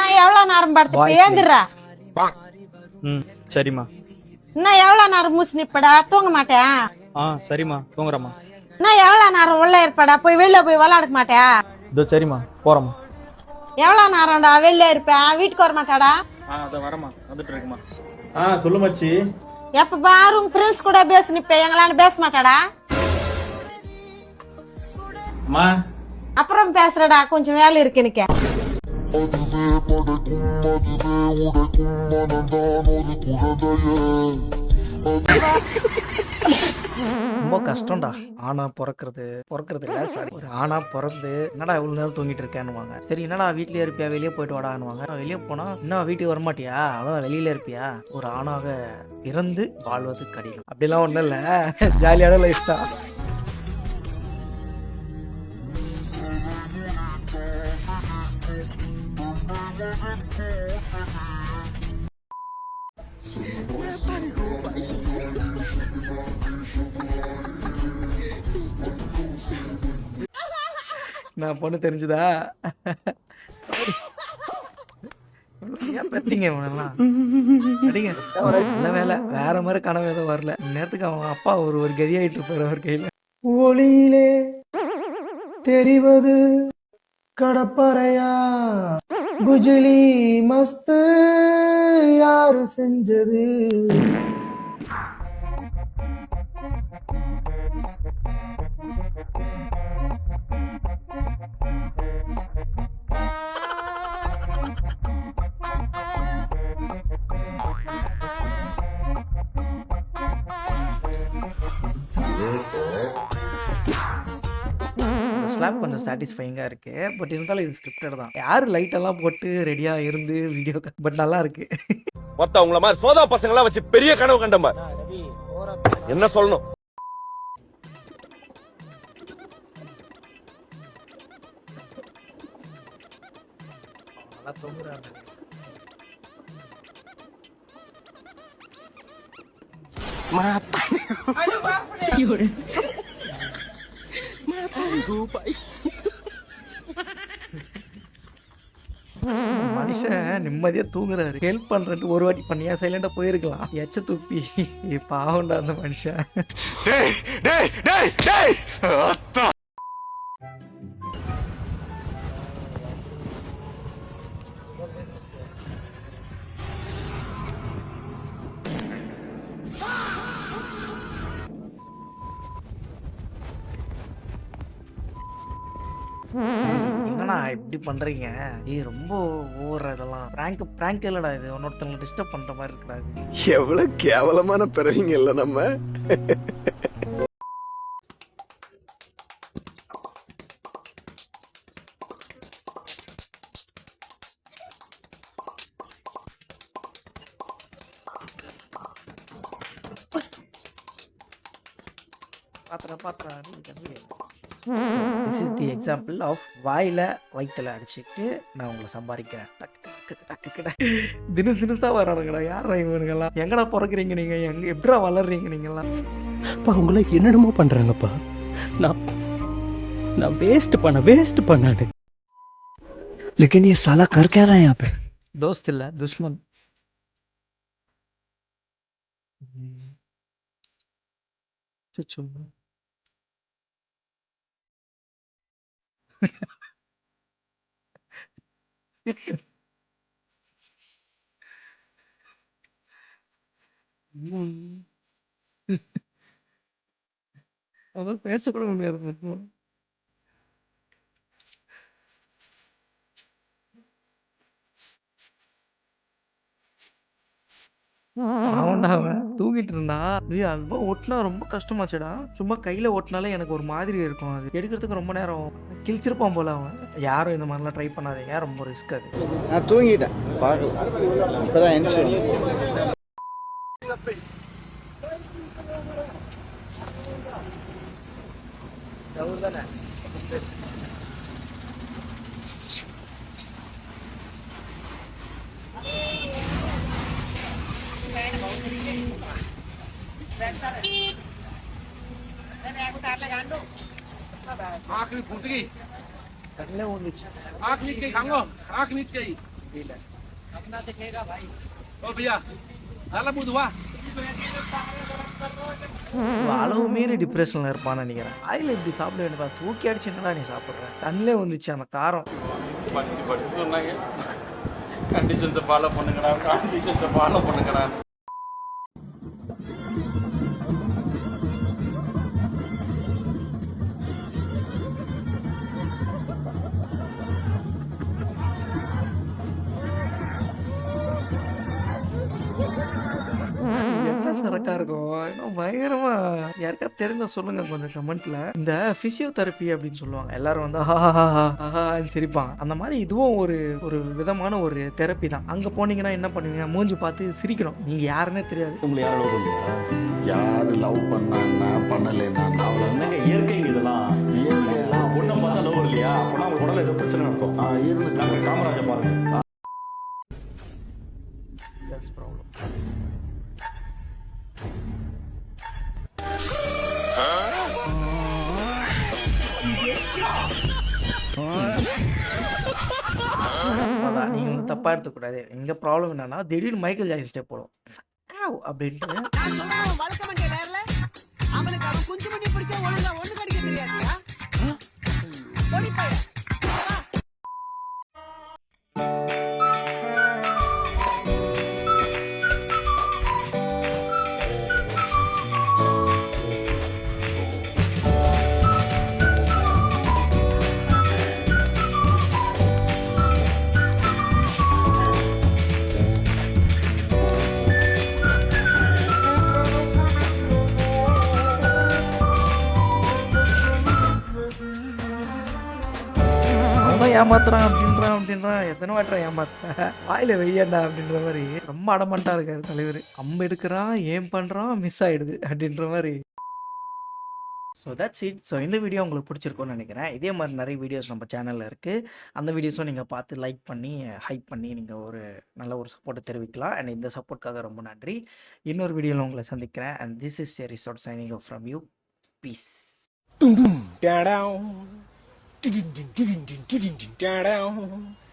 இன்னும் எவ்வளவு நேரம் படுத்து ஏந்துடுறா. சரிம்மா. இன்னும் எவ்வளவு நேரம் மூச்சு நிப்படா, தூங்க மாட்டேன். சரிம்மா, தூங்குறம்மா. இன்னும் எவ்வளவு நேரம் உள்ள இருப்படா, போய் வெளில போய் விளையாட மாட்டேன். இதோ சரிம்மா, போறம்மா. எவ்வளவு நேரம்டா வெளில இருப்பேன், வீட்டுக்கு வர மாட்டாடா? அதோ வரமா, வந்துட்டு இருக்குமா. சொல்லு மச்சி. எப்ப பாரு உங்க ஃப்ரெண்ட்ஸ் கூட பேச நிப்ப, எங்களான்னு பேச மாட்டாடா? அம்மா அப்புறம் பேசுறடா, கொஞ்சம் வேலை இருக்கு எனக்கு. ரொம்ப கஷ்டம்டா ஆனா பிறக்கிறது இல்ல, சாரி, ஒரு ஆனா பிறந்து என்னடா இவ்வளவு நேரம் தூங்கிட்டு இருக்கேன்னுவாங்க. சரி என்னடா வீட்லயே இருப்பியா, வெளியே போயிட்டு வாடான்னுவாங்க. வெளியே போனா இன்னும் வீட்டுக்கு வரமாட்டியா, அவ்வளவு வெளியில இருப்பியா. ஒரு ஆணாக இறந்து வாழ்வது கடினம். அப்படிலாம் ஒண்ணும் இல்ல, ஜாலியான லைஃப் தான். நான் பொண்ணு தெரிஞ்சுதா? ஏன் பத்தீங்க இவனெல்லாம்? அடிங்க. நல்ல வேலை, வேற மாதிரி கனவு எதுவும் வரல. நேரத்துக்கு அவங்க அப்பா ஒரு கதியாயிட்டு இருப்பாரு அவர் கையில. ஒளியிலே தெரிவது கடப்பறையா, குஜிலி மஸ்து யாரு செஞ்சது? ஸ்லாப் கொஞ்சம் சாட்டிஸ்ஃபைங்கா இருக்கு. பட் இருந்தாலும் இது ஸ்கிரிப்டட் தான். யாரு லைட் எல்லாம் போட்டு ரெடியா இருந்து வீடியோ, பட் நல்லா இருக்கு. மொத்த உங்கள மாதிரி சோதா பசங்க எல்லாம் வச்சு பெரிய கனவு கண்டமா என்ன சொல்லணும்? நல்லா தூங்குறாங்க. மனுஷன் நிம்மதியா தூங்குறாரு. ஹெல்ப் பண்றேன் ஒரு வாட்டி பண்ணியா சைலண்டா போயிருக்கலாம். எச்ச துப்பி பாவண்டா அந்த மனுஷன். என்னண்ணா இப்படி பண்றீங்க? ரொம்ப ஓவரா இதெல்லாம். பிராங்க் இல்லடா இது, இன்னொருத்தவங்களை டிஸ்டர்ப் பண்ற மாதிரி இருக்கடா இது. எவ்வளவு கேவலமான பிறவிங்க இல்ல நம்ம. பாத்திரா this is the example of வாயில வயிற்றுல அடிச்சுட்டு நான் உங்களை சம்பாதிக்கிறேன். தினசா வரானுங்கடா. யாரா இவனுங்கெல்லாம்? எங்கடா பிறக்குறீங்க நீங்க? எப்படா வளர்றீங்க நீங்கெல்லாம்? உங்களை என்னென்னமோ பண்றாங்கப்பா. நான் வேஸ்ட் பண்ணாடு. लेकिन ये साला कर क्या रहा है यहाँ पे? दोस्त இல்ல துஷ்மன். அதான் பேசக்கூட முடியாது. அவன்டா அவன் தூங்கிட்டு இருந்தா. அது ஓட்டினா ரொம்ப கஷ்டமாச்சுடா. சும்மா கையில ஓட்டினாலே எனக்கு ஒரு மாதிரி இருக்கும். அது எடுக்கிறதுக்கு ரொம்ப நேரம் கிழிச்சிருப்பான் போல அவன். யாரும் இந்த மாதிரிலாம் ட்ரை பண்ணாதீங்க, ரொம்ப ரிஸ்க் அது. நான் தூங்கிட்டேன், பார்க்கலாம். இப்பதான் எந்திரிச்சு आँख में फूट गई, कटने वो नीचे आँख नीच गई, खांगो आँख नीच गई। முடியல. அளவு மீறி டிப்ரெஷன்ல இருப்பான்னு நினைக்கிறேன். ஆயில் இப்படி சாப்பிட வேண்டியதா, தூக்கி அடிச்சு என்னடா நீ சாப்பிட்ற, கண்ணிலே வந்துச்சு அந்த காரம். படிச்சு சொன்னாங்க கண்டிஷன்ஸை ஃபாலோ பண்ணுங்கடா. என்ன சரக்கா இருக்கும், இன்னும் பயங்கரமா. யாருக்கா தெரிஞ்ச சொல்லுங்க கொஞ்சம் கமெண்ட்ல. இந்த பிசியோதெரப்பி அப்படின்னு சொல்லுவாங்க, எல்லாரும் வந்து ஆஹான்னு சிரிப்பாங்க. அந்த மாதிரி இதுவும் ஒரு விதமான ஒரு தெரப்பி தான். அங்க போனீங்கன்னா என்ன பண்ணுவீங்க, மூஞ்சி பார்த்து சிரிக்கணும், நீங்க யாருன்னே தெரியாது. உங்களை யாரும் லவ் பண்ணுவீங்களா? யாரு லவ் பண்ணா பண்ணலைன்னா அவளை என்னங்க இயற்கைங்க இதெல்லாம். இயற்கையெல்லாம் பொண்ணை பார்த்தா லவ் இல்லையா? அப்போனா அவங்க உடல ஏதோ பிரச்சனை நடத்தும். இருந்து காமராஜை பாருங்க. That's problem. அதான் நீங்க வந்து தப்பா எடுத்துக்கூடாது. எங்க ப்ராப்ளம் என்னன்னா, திடீர்னு மைக்கேல் ஜாக்சன் ஸ்டெப் போடும் அப்படின்ட்டு. அவனுக்கு அவன் குஞ்சு பண்ணி பிடிச்சா ஒழுங்கா ஒண்ணு கடிக்க தெரியாதுயா. பொடி பையன். அவன் ஏமாத்துறான் அப்படின்றான் எத்தனை வாட்டுறான் ஏமாத்த, வாயில வெய்யண்டா அப்படின்ற மாதிரி ரொம்ப அடமண்டா இருக்காரு தலைவர். அம்பு எடுக்கிறான், ஏம் பண்றான், மிஸ் ஆயிடுது அப்படின்ற மாதிரி. So that's it. ஸோ இந்த வீடியோ உங்களுக்கு பிடிச்சிருக்கும்னு நினைக்கிறேன். இதே மாதிரி நிறைய வீடியோஸ் நம்ம சேனலில் இருக்குது. அந்த வீடியோஸும் நீங்கள் பார்த்து லைக் பண்ணி ஹைப் பண்ணி நீங்கள் ஒரு நல்ல ஒரு சப்போர்ட்டை தெரிவிக்கலாம். அண்ட் இந்த சப்போர்ட்காக ரொம்ப நன்றி. இன்னொரு வீடியோவில் உங்களை சந்திக்கிறேன். And this is a resort signing off from you. Peace. Down.